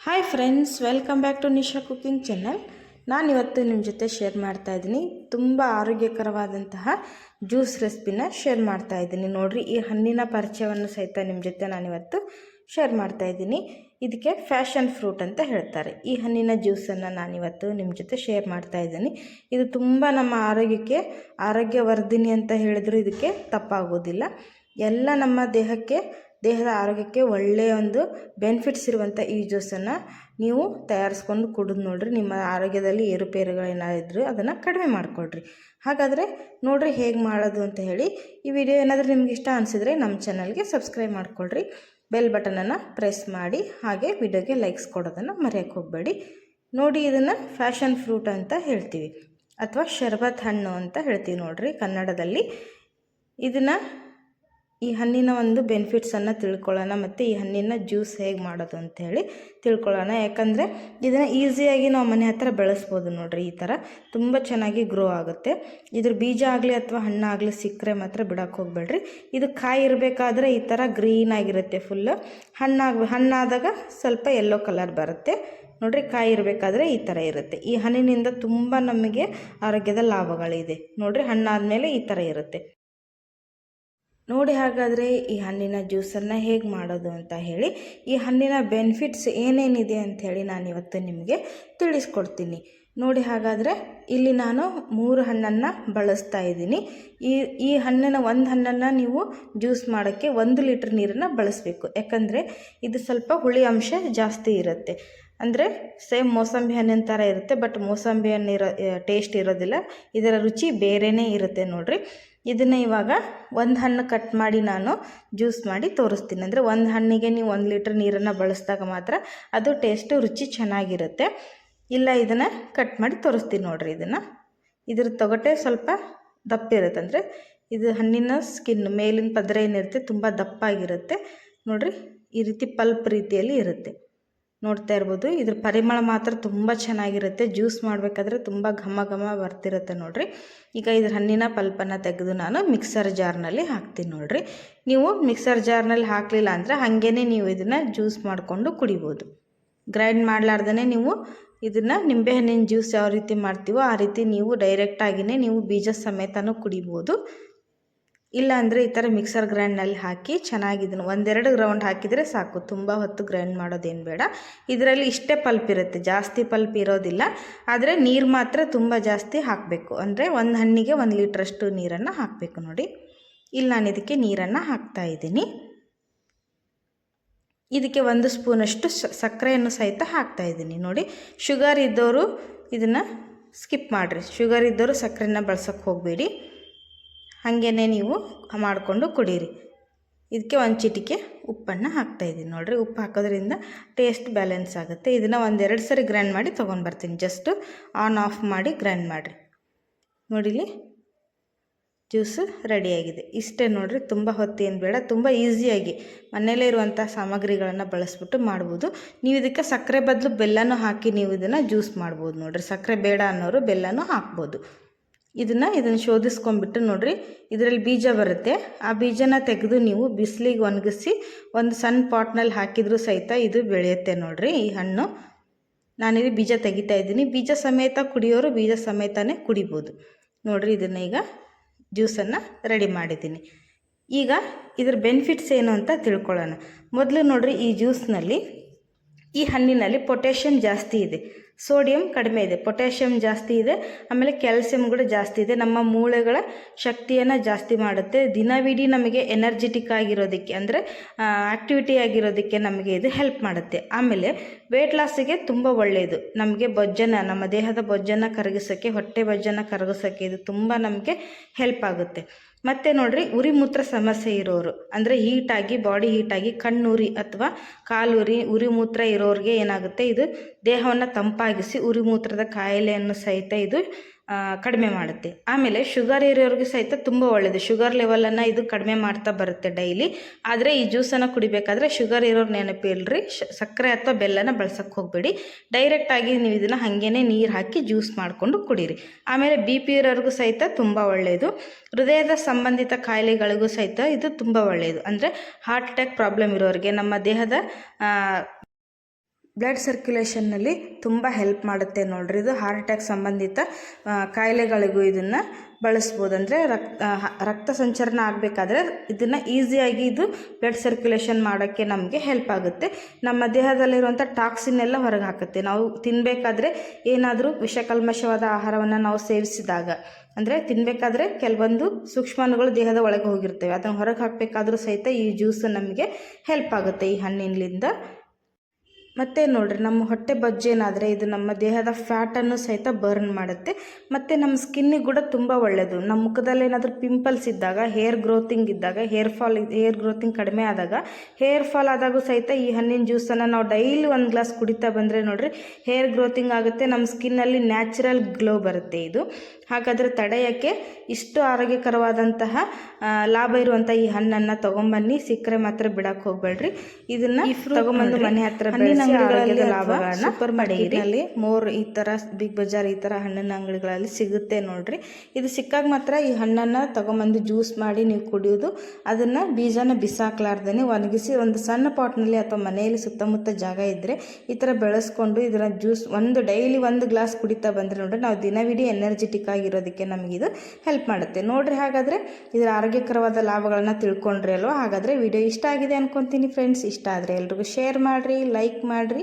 Hi friends, welcome back to Nisha cooking channel. ನಾನಿವತ್ತು ನಿಮ್ಮ ಜೊತೆ ಶೇರ್ ಮಾಡ್ತಾ ಇದ್ದೀನಿ ತುಂಬ ಆರೋಗ್ಯಕರವಾದಂತಹ ಜ್ಯೂಸ್ ರೆಸಿಪಿನ ಶೇರ್ ಮಾಡ್ತಾ ಇದ್ದೀನಿ. ನೋಡಿರಿ, ಈ ಹಣ್ಣಿನ ಪರಿಚಯವನ್ನು ಸಹಿತ ನಿಮ್ಮ ಜೊತೆ ನಾನಿವತ್ತು ಶೇರ್ ಮಾಡ್ತಾ ಇದ್ದೀನಿ. ಇದಕ್ಕೆ ಫ್ಯಾಷನ್ ಫ್ರೂಟ್ ಅಂತ ಹೇಳ್ತಾರೆ. ಈ ಹಣ್ಣಿನ ಜ್ಯೂಸನ್ನು ನಾನಿವತ್ತು ನಿಮ್ಮ ಜೊತೆ ಶೇರ್ ಮಾಡ್ತಾ ಇದ್ದೀನಿ. ಇದು ತುಂಬ ನಮ್ಮ ಆರೋಗ್ಯಕ್ಕೆ ಆರೋಗ್ಯವರ್ಧಿನಿ ಅಂತ ಹೇಳಿದ್ರು ಇದಕ್ಕೆ ತಪ್ಪಾಗೋದಿಲ್ಲ. ಎಲ್ಲ ನಮ್ಮ ದೇಹದ ಆರೋಗ್ಯಕ್ಕೆ ಒಳ್ಳೆಯ ಒಂದು ಬೆನಿಫಿಟ್ಸ್ ಇರುವಂಥ ಈ ಜ್ಯೂಸನ್ನು ನೀವು ತಯಾರಿಸ್ಕೊಂಡು ಕುಡಿದು ನೋಡಿರಿ. ನಿಮ್ಮ ಆರೋಗ್ಯದಲ್ಲಿ ಏರುಪೇರುಗಳೇನಾದರೂ ಅದನ್ನು ಕಡಿಮೆ ಮಾಡಿಕೊಡ್ರಿ. ಹಾಗಾದರೆ ನೋಡಿರಿ ಹೇಗೆ ಮಾಡೋದು ಅಂತ ಹೇಳಿ. ಈ ವಿಡಿಯೋ ಏನಾದರೂ ನಿಮ್ಗೆ ಇಷ್ಟ ಅನಿಸಿದರೆ ನಮ್ಮ ಚಾನಲ್ಗೆ ಸಬ್ಸ್ಕ್ರೈಬ್ ಮಾಡಿಕೊಡ್ರಿ. ಬೆಲ್ ಬಟನನ್ನು ಪ್ರೆಸ್ ಮಾಡಿ, ಹಾಗೆ ವಿಡಿಯೋಗೆ ಲೈಕ್ಸ್ ಕೊಡೋದನ್ನು ಮರೆಯೋಕ್ಕೆ ಹೋಗಬೇಡಿ. ನೋಡಿ, ಇದನ್ನು ಫ್ಯಾಷನ್ ಫ್ರೂಟ್ ಅಂತ ಹೇಳ್ತೀವಿ ಅಥವಾ ಶರ್ಬತ್ ಹಣ್ಣು ಅಂತ ಹೇಳ್ತೀವಿ ನೋಡಿರಿ ಕನ್ನಡದಲ್ಲಿ. ಈ ಹಣ್ಣಿನ ಒಂದು ಬೆನಿಫಿಟ್ಸನ್ನು ತಿಳ್ಕೊಳ್ಳೋಣ ಮತ್ತು ಈ ಹಣ್ಣಿನ ಜ್ಯೂಸ್ ಹೇಗೆ ಮಾಡೋದು ಅಂಥೇಳಿ ತಿಳ್ಕೊಳ್ಳೋಣ. ಯಾಕಂದರೆ ಇದನ್ನು ಈಸಿಯಾಗಿ ನಾವು ಮನೆ ಹತ್ತಿರ ಬೆಳೆಸ್ಬೋದು ನೋಡಿರಿ. ಈ ಥರ ತುಂಬ ಚೆನ್ನಾಗಿ ಗ್ರೋ ಆಗುತ್ತೆ. ಇದ್ರ ಬೀಜ ಆಗಲಿ ಅಥವಾ ಹಣ್ಣಾಗಲಿ ಸಿಕ್ಕರೆ ಮಾತ್ರ ಬಿಡೋಕ್ಕೆ ಹೋಗಬೇಡ್ರಿ. ಇದು ಕಾಯಿ ಇರಬೇಕಾದ್ರೆ ಈ ಥರ ಗ್ರೀನಾಗಿರುತ್ತೆ ಫುಲ್ಲು. ಹಣ್ಣಾದಾಗ ಸ್ವಲ್ಪ ಯೆಲ್ಲೋ ಕಲರ್ ಬರುತ್ತೆ ನೋಡಿರಿ. ಕಾಯಿ ಇರಬೇಕಾದ್ರೆ ಈ ಥರ ಇರುತ್ತೆ. ಈ ಹಣ್ಣಿನಿಂದ ತುಂಬ ನಮಗೆ ಆರೋಗ್ಯದ ಲಾಭಗಳಿದೆ ನೋಡಿರಿ. ಹಣ್ಣಾದಮೇಲೆ ಈ ಥರ ಇರುತ್ತೆ ನೋಡಿ. ಹಾಗಾದರೆ ಈ ಹಣ್ಣಿನ ಜ್ಯೂಸನ್ನು ಹೇಗೆ ಮಾಡೋದು ಅಂತ ಹೇಳಿ, ಈ ಹಣ್ಣಿನ ಬೆನಿಫಿಟ್ಸ್ ಏನೇನಿದೆ ಅಂಥೇಳಿ ನಾನಿವತ್ತು ನಿಮಗೆ ತಿಳಿಸ್ಕೊಡ್ತೀನಿ ನೋಡಿ. ಹಾಗಾದರೆ ಇಲ್ಲಿ ನಾನು 3 ಹಣ್ಣನ್ನು ಬಳಸ್ತಾ ಇದ್ದೀನಿ. ಈ ಒಂದು ಹಣ್ಣನ್ನು ನೀವು ಜ್ಯೂಸ್ ಮಾಡೋಕ್ಕೆ 1 ಲೀಟ್ರ್ ನೀರನ್ನು ಬಳಸಬೇಕು. ಯಾಕಂದರೆ ಇದು ಸ್ವಲ್ಪ ಹುಳಿ ಅಂಶ ಜಾಸ್ತಿ ಇರುತ್ತೆ. ಅಂದರೆ ಸೇಮ್ ಮೋಸಂಬಿ ಹಣ್ಣಿನ ಥರ ಇರುತ್ತೆ, ಬಟ್ ಮೋಸಂಬಿ ಹಣ್ಣು ಟೇಸ್ಟ್ ಇರೋದಿಲ್ಲ. ಇದರ ರುಚಿ ಬೇರೆಯೇ ಇರುತ್ತೆ ನೋಡಿರಿ. ಇದನ್ನು ಇವಾಗ 1 ಹಣ್ಣು ಕಟ್ ಮಾಡಿ ನಾನು ಜ್ಯೂಸ್ ಮಾಡಿ ತೋರಿಸ್ತೀನಿ. ಅಂದರೆ 1 ಹಣ್ಣಿಗೆ ನೀವು 1 ಲೀಟ್ರ್ ನೀರನ್ನು ಬಳಸಿದಾಗ ಮಾತ್ರ ಅದು ಟೇಸ್ಟು ರುಚಿ ಚೆನ್ನಾಗಿರುತ್ತೆ. ಇಲ್ಲ, ಇದನ್ನು ಕಟ್ ಮಾಡಿ ತೋರಿಸ್ತೀನಿ ನೋಡಿರಿ. ಇದ್ರ ತೊಗಟೆ ಸ್ವಲ್ಪ ದಪ್ಪ ಇರುತ್ತೆ. ಅಂದರೆ ಇದು ಹಣ್ಣಿನ ಸ್ಕಿನ್ ಮೇಲಿನ ಪದರ ಏನಿರುತ್ತೆ ತುಂಬ ದಪ್ಪಾಗಿರುತ್ತೆ ನೋಡಿರಿ. ಈ ರೀತಿ ಪಲ್ಪ್ ರೀತಿಯಲ್ಲಿ ಇರುತ್ತೆ, ನೋಡ್ತಾ ಇರ್ಬೋದು. ಇದ್ರ ಪರಿಮಳ ಮಾತ್ರ ತುಂಬ ಚೆನ್ನಾಗಿರುತ್ತೆ. ಜ್ಯೂಸ್ ಮಾಡಬೇಕಾದ್ರೆ ತುಂಬ ಘಮ ಘಮ ಬರ್ತಿರುತ್ತೆ ನೋಡಿರಿ. ಈಗ ಇದ್ರ ಹಣ್ಣಿನ ಪಲ್ಪನ್ನು ತೆಗೆದು ನಾನು ಮಿಕ್ಸರ್ ಜಾರ್ನಲ್ಲಿ ಹಾಕ್ತೀನಿ ನೋಡಿರಿ. ನೀವು ಮಿಕ್ಸರ್ ಜಾರ್ನಲ್ಲಿ ಹಾಕಲಿಲ್ಲ ಅಂದರೆ ಹಾಗೇ ನೀವು ಇದನ್ನು ಜ್ಯೂಸ್ ಮಾಡಿಕೊಂಡು ಕುಡಿಬೋದು. ಗ್ರೈಂಡ್ ಮಾಡಲಾರ್ದೇ ನೀವು ಇದನ್ನು ನಿಂಬೆಹಣ್ಣಿನ ಜ್ಯೂಸ್ ಯಾವ ರೀತಿ ಮಾಡ್ತೀವೋ ಆ ರೀತಿ ನೀವು ಡೈರೆಕ್ಟಾಗಿಯೇ ನೀವು ಬೀಜ ಸಮೇತನೂ ಕುಡಿಬೋದು. ಇಲ್ಲ ಅಂದರೆ ಈ ಥರ ಮಿಕ್ಸರ್ ಗ್ರೈಂಡ್ನಲ್ಲಿ ಹಾಕಿ ಚೆನ್ನಾಗಿ ಇದನ್ನು 1-2 ರೌಂಡ್ ಹಾಕಿದರೆ ಸಾಕು. ತುಂಬ ಹೊತ್ತು ಗ್ರೈಂಡ್ ಮಾಡೋದೇನು ಬೇಡ. ಇದರಲ್ಲಿ ಇಷ್ಟೇ ಪಲ್ಪ್ ಇರುತ್ತೆ, ಜಾಸ್ತಿ ಪಲ್ಪ್ ಇರೋದಿಲ್ಲ. ಆದರೆ ನೀರು ಮಾತ್ರ ತುಂಬ ಜಾಸ್ತಿ ಹಾಕಬೇಕು. ಅಂದರೆ 1 ಹಣ್ಣಿಗೆ 1 ಲೀಟ್ರಷ್ಟು ನೀರನ್ನು ಹಾಕಬೇಕು ನೋಡಿ. ಇಲ್ಲಿ ನಾನು ಇದಕ್ಕೆ ನೀರನ್ನು ಹಾಕ್ತಾಯಿದ್ದೀನಿ. ಇದಕ್ಕೆ 1 ಸ್ಪೂನಷ್ಟು ಸಕ್ಕರೆಯನ್ನು ಸಹಿತ ಹಾಕ್ತಾಯಿದ್ದೀನಿ ನೋಡಿ. ಶುಗರ್ ಇದ್ದವರು ಇದನ್ನು ಸ್ಕಿಪ್ ಮಾಡಿರಿ. ಶುಗರ್ ಇದ್ದವರು ಸಕ್ಕರೆನ ಬಳಸೋಕ್ಕೆ ಹೋಗಬೇಡಿ. ಹಾಗೇ ನೀವು ಮಾಡಿಕೊಂಡು ಕುಡೀರಿ. ಇದಕ್ಕೆ 1 ಚಿಟಿಕೆ ಉಪ್ಪನ್ನು ಹಾಕ್ತಾಯಿದ್ದೀನಿ ನೋಡಿರಿ. ಉಪ್ಪು ಹಾಕೋದ್ರಿಂದ ಟೇಸ್ಟ್ ಬ್ಯಾಲೆನ್ಸ್ ಆಗುತ್ತೆ. ಇದನ್ನು 1-2 ಸರಿ ಗ್ರೈಂಡ್ ಮಾಡಿ ತೊಗೊಂಡ್ಬರ್ತೀನಿ. ಜಸ್ಟ್ ಆನ್ ಆಫ್ ಮಾಡಿ ಗ್ರೈಂಡ್ ಮಾಡಿರಿ. ನೋಡಿಲಿ, ಜ್ಯೂಸು ರೆಡಿಯಾಗಿದೆ. ಇಷ್ಟೇ ನೋಡಿರಿ, ತುಂಬ ಹೊತ್ತೇನು ಬೇಡ. ತುಂಬ ಈಸಿಯಾಗಿ ಮನೆಯಲ್ಲೇ ಇರುವಂಥ ಸಾಮಗ್ರಿಗಳನ್ನು ಬಳಸ್ಬಿಟ್ಟು ಮಾಡ್ಬೋದು. ನೀವು ಇದಕ್ಕೆ ಸಕ್ಕರೆ ಬದಲು ಬೆಲ್ಲನೂ ಹಾಕಿ ನೀವು ಇದನ್ನು ಜ್ಯೂಸ್ ಮಾಡ್ಬೋದು ನೋಡಿರಿ. ಸಕ್ಕರೆ ಬೇಡ ಅನ್ನೋರು ಬೆಲ್ಲನೂ ಹಾಕ್ಬೋದು. ಇದನ್ನು ಶೋಧಿಸ್ಕೊಂಡ್ಬಿಟ್ಟು ನೋಡಿರಿ, ಇದರಲ್ಲಿ ಬೀಜ ಬರುತ್ತೆ. ಆ ಬೀಜನ ತೆಗೆದು ನೀವು ಬಿಸಿಲಿಗೆ ಒಣಗಿಸಿ ಒಂದು ಸಣ್ಣ ಪಾಟ್ನಲ್ಲಿ ಹಾಕಿದರೂ ಸಹಿತ ಇದು ಬೆಳೆಯುತ್ತೆ ನೋಡಿರಿ. ಈ ಹಣ್ಣು ನಾನಿಲ್ಲಿ ಬೀಜ ತೆಗಿತಾ ಇದ್ದೀನಿ. ಬೀಜ ಸಮೇತ ಕುಡಿಯೋರು ಬೀಜ ಸಮೇತನೇ ಕುಡಿಬೋದು ನೋಡಿರಿ. ಇದನ್ನು ಈಗ ಜ್ಯೂಸನ್ನು ರೆಡಿ ಮಾಡಿದ್ದೀನಿ. ಈಗ ಇದ್ರ ಬೆನಿಫಿಟ್ಸ್ ಏನು ಅಂತ ತಿಳ್ಕೊಳ್ಳೋಣ. ಮೊದಲು ನೋಡಿರಿ, ಈ ಹಣ್ಣಿನಲ್ಲಿ ಪೊಟ್ಯಾಷಿಯಮ್ ಜಾಸ್ತಿ ಇದೆ, ಸೋಡಿಯಂ ಕಡಿಮೆ ಇದೆ. ಪೊಟ್ಯಾಷಿಯಮ್ ಜಾಸ್ತಿ ಇದೆ, ಆಮೇಲೆ ಕ್ಯಾಲ್ಸಿಯಂ ಕೂಡ ಜಾಸ್ತಿ ಇದೆ. ನಮ್ಮ ಮೂಳೆಗಳ ಶಕ್ತಿಯನ್ನು ಜಾಸ್ತಿ ಮಾಡುತ್ತೆ. ದಿನವಿಡೀ ನಮಗೆ ಎನರ್ಜೆಟಿಕ್ ಆಗಿರೋದಕ್ಕೆ, ಅಂದರೆ ಆ್ಯಕ್ಟಿವಿಟಿ ಆಗಿರೋದಕ್ಕೆ ನಮಗೆ ಇದು ಹೆಲ್ಪ್ ಮಾಡುತ್ತೆ. ಆಮೇಲೆ ವೆಯ್ಟ್ ಲಾಸಿಗೆ ತುಂಬ ಒಳ್ಳೆಯದು. ನಮಗೆ ನಮ್ಮ ದೇಹದ ಬೊಜ್ಜನ್ನು ಕರಗಿಸೋಕ್ಕೆ, ಹೊಟ್ಟೆ ಬೊಜ್ಜನ್ನು ಕರಗಿಸೋಕ್ಕೆ ಇದು ತುಂಬ ನಮಗೆ ಹೆಲ್ಪ್ ಆಗುತ್ತೆ. ಮತ್ತು ನೋಡಿರಿ, ಉರಿ ಮೂತ್ರ ಸಮಸ್ಯೆ ಇರೋರು, ಅಂದರೆ ಬಾಡಿ ಹೀಟಾಗಿ ಕಣ್ಣುರಿ ಅಥವಾ ಕಾಲುರಿ, ಉರಿ ಮೂತ್ರ ಇರೋರಿಗೆ ಏನಾಗುತ್ತೆ, ಇದು ದೇಹವನ್ನು ತಂಪಾಗಿಸಿ ಉರಿ ಮೂತ್ರದ ಕಾಯಿಲೆಯನ್ನು ಸಹಿತ ಇದು ಕಡಿಮೆ ಮಾಡುತ್ತೆ. ಆಮೇಲೆ ಶುಗರ್ ಇರೋರಿಗೆ ಸಹಿತ ತುಂಬ ಒಳ್ಳೆಯದು. ಶುಗರ್ ಲೆವೆಲನ್ನು ಇದು ಕಡಿಮೆ ಮಾಡ್ತಾ ಬರುತ್ತೆ ಡೈಲಿ. ಆದರೆ ಈ ಜ್ಯೂಸನ್ನು ಕುಡಿಬೇಕಾದ್ರೆ ಶುಗರ್ ಇರೋರು ನೆನಪಿಲ್ರಿ, ಸಕ್ಕರೆ ಅಥವಾ ಬೆಲ್ಲನ ಬಳಸೋಕ್ಕೆ ಹೋಗಬೇಡಿ. ಡೈರೆಕ್ಟಾಗಿ ನೀವು ಇದನ್ನು ಹಾಗೇ ನೀರು ಹಾಕಿ ಜ್ಯೂಸ್ ಮಾಡಿಕೊಂಡು ಕುಡೀರಿ. ಆಮೇಲೆ BP ಇರೋರಿಗೂ ಸಹಿತ ತುಂಬ ಒಳ್ಳೆಯದು. ಹೃದಯದ ಸಂಬಂಧಿತ ಕಾಯಿಲೆಗಳಿಗೂ ಸಹಿತ ಇದು ತುಂಬ ಒಳ್ಳೆಯದು. ಅಂದರೆ ಹಾರ್ಟ್ ಅಟ್ಯಾಕ್ ಪ್ರಾಬ್ಲಮ್ ಇರೋರಿಗೆ, ನಮ್ಮ ದೇಹದ ಬ್ಲಡ್ ಸರ್ಕ್ಯುಲೇಷನ್ನಲ್ಲಿ ತುಂಬ ಹೆಲ್ಪ್ ಮಾಡುತ್ತೆ ನೋಡ್ರಿ. ಇದು ಹಾರ್ಟ್ ಅಟ್ಯಾಕ್ ಸಂಬಂಧಿತ ಕಾಯಿಲೆಗಳಿಗೂ ಇದನ್ನು ಬಳಸ್ಬೋದು. ಅಂದರೆ ರಕ್ತ ಸಂಚಲನ ಆಗಬೇಕಾದ್ರೆ ಇದನ್ನು ಈಸಿಯಾಗಿ ಇದು ಬ್ಲಡ್ ಸರ್ಕ್ಯುಲೇಷನ್ ಮಾಡೋಕ್ಕೆ ನಮಗೆ ಹೆಲ್ಪ್ ಆಗುತ್ತೆ. ನಮ್ಮ ದೇಹದಲ್ಲಿರುವಂಥ ಟಾಕ್ಸಿನ್ ಎಲ್ಲ ಹೊರಗೆ ಹಾಕುತ್ತೆ. ನಾವು ತಿನ್ನಬೇಕಾದ್ರೆ ಏನಾದರೂ ವಿಷಕಲ್ಮಶವಾದ ಆಹಾರವನ್ನು ನಾವು ಸೇವಿಸಿದಾಗ, ಅಂದರೆ ತಿನ್ನಬೇಕಾದ್ರೆ ಕೆಲವೊಂದು ಸೂಕ್ಷ್ಮಾಣುಗಳು ದೇಹದ ಒಳಗೆ ಹೋಗಿರ್ತವೆ, ಅದನ್ನು ಹೊರಗೆ ಹಾಕಬೇಕಾದ್ರೂ ಸಹಿತ ಈ ಜ್ಯೂಸ್ ನಮಗೆ ಹೆಲ್ಪ್ ಆಗುತ್ತೆ ಈ ಹಣ್ಣಿನಿಂದ. ಮತ್ತು ನೋಡಿರಿ, ನಮ್ಮ ಹೊಟ್ಟೆ ಬೊಜ್ಜೇನಾದರೆ ಇದು ನಮ್ಮ ದೇಹದ ಫ್ಯಾಟನ್ನು ಸಹಿತ ಬರ್ನ್ ಮಾಡುತ್ತೆ. ಮತ್ತು ನಮ್ಮ ಸ್ಕಿನ್ನಿಗೆ ಕೂಡ ತುಂಬ ಒಳ್ಳೆಯದು. ನಮ್ಮ ಮುಖದಲ್ಲಿ ಏನಾದರೂ ಪಿಂಪಲ್ಸ್ ಇದ್ದಾಗ, ಹೇರ್ ಗ್ರೋತಿಂಗ್ ಇದ್ದಾಗ, ಹೇರ್ ಗ್ರೋತಿಂಗ್ ಕಡಿಮೆ ಆದಾಗ, ಹೇರ್ ಫಾಲ್ ಆದಾಗೂ ಸಹಿತ ಈ ಹಣ್ಣಿನ ಜ್ಯೂಸನ್ನು ನಾವು ಡೈಲಿ 1 ಗ್ಲಾಸ್ ಕುಡಿತಾ ಬಂದರೆ ನೋಡಿರಿ ಹೇರ್ ಗ್ರೋತಿಂಗ್ ಆಗುತ್ತೆ. ನಮ್ಮ ಸ್ಕಿನ್ನಲ್ಲಿ ನ್ಯಾಚುರಲ್ ಗ್ಲೋ ಬರುತ್ತೆ ಇದು. ಹಾಗಾದರೆ ತಡೆಯೋಕ್ಕೆ ಇಷ್ಟು ಆರೋಗ್ಯಕರವಾದಂತಹ ಲಾಭ ಇರುವಂಥ ಈ ಹಣ್ಣನ್ನು ತೊಗೊಂಬನ್ನಿ. ಸಿಕ್ಕರೆ ಮಾತ್ರ ಬಿಡಕ್ಕೆ ಹೋಗಬೇಡ್ರಿ. ಇದನ್ನು ತೊಗೊಂಬಂದು ಮನೆ ಹತ್ರ ಆರೋಗ್ಯದ ಲಾಭಗಳನ್ನ ಸೂಪರ್ ಮಾರ್ಕೆಟ್ನಲ್ಲಿ ಈ ಥರ ಬಿಗ್ ಬಜಾರ್ ಈ ಥರ ಹಣ್ಣಿನ ಅಂಗಡಿಗಳಲ್ಲಿ ಸಿಗುತ್ತೆ ನೋಡ್ರಿ. ಇದು ಸಿಕ್ಕಾಗ ಮಾತ್ರ ಈ ಹಣ್ಣನ್ನು ತೊಗೊಂಬಂದು ಜ್ಯೂಸ್ ಮಾಡಿ ನೀವು ಕುಡಿಯೋದು. ಅದನ್ನು ಬೀಜನ ಬಿಸಾಕ್ಲಾರ್ದೇ ಒಣಗಿಸಿ ಒಂದು ಸಣ್ಣ ಪಾಟ್ನಲ್ಲಿ ಅಥವಾ ಮನೆಯಲ್ಲಿ ಸುತ್ತಮುತ್ತ ಜಾಗ ಇದ್ದರೆ ಈ ಥರ ಬೆಳೆಸ್ಕೊಂಡು ಇದರ ಜ್ಯೂಸ್ ಡೈಲಿ 1 ಗ್ಲಾಸ್ ಕುಡಿತಾ ಬಂದರೆ ನೋಡ್ರಿ ನಾವು ದಿನವಿಡೀ ಎನರ್ಜೆಟಿಕ್ ಆಗಿರೋದಕ್ಕೆ ನಮಗಿದು ಹೆಲ್ಪ್ ಮಾಡುತ್ತೆ ನೋಡ್ರಿ. ಹಾಗಾದರೆ ಇದರ ಆರೋಗ್ಯಕರವಾದ ಲಾಭಗಳನ್ನ ತಿಳ್ಕೊಂಡ್ರಿ ಅಲ್ವಾ? ಹಾಗಾದರೆ ವಿಡಿಯೋ ಇಷ್ಟ ಆಗಿದೆ ಅನ್ಕೊತೀನಿ ಫ್ರೆಂಡ್ಸ್. ಇಷ್ಟ ಆದರೆ ಎಲ್ರಿಗೂ ಶೇರ್ ಮಾಡಿರಿ, ಲೈಕ್ ಮಾಡಿರಿ.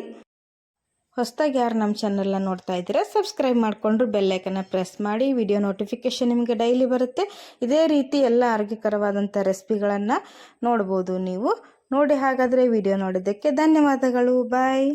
ಹೊಸದಾಗಿ ಯಾರು ನಮ್ಮ ಚಾನಲ್ನ ನೋಡ್ತಾ ಇದ್ದೀರಾ ಸಬ್ಸ್ಕ್ರೈಬ್ ಮಾಡಿಕೊಂಡು ಬೆಲ್ಲೈಕನ್ನ ಪ್ರೆಸ್ ಮಾಡಿ. ವಿಡಿಯೋ ನೋಟಿಫಿಕೇಷನ್ ನಿಮಗೆ ಡೈಲಿ ಬರುತ್ತೆ. ಇದೇ ರೀತಿ ಎಲ್ಲ ಆರೋಗ್ಯಕರವಾದಂಥ ರೆಸಿಪಿಗಳನ್ನು ನೋಡ್ಬೋದು ನೀವು. ನೋಡಿ, ಹಾಗಾದರೆ ವಿಡಿಯೋ ನೋಡಿದ್ದಕ್ಕೆ ಧನ್ಯವಾದಗಳು. ಬಾಯ್.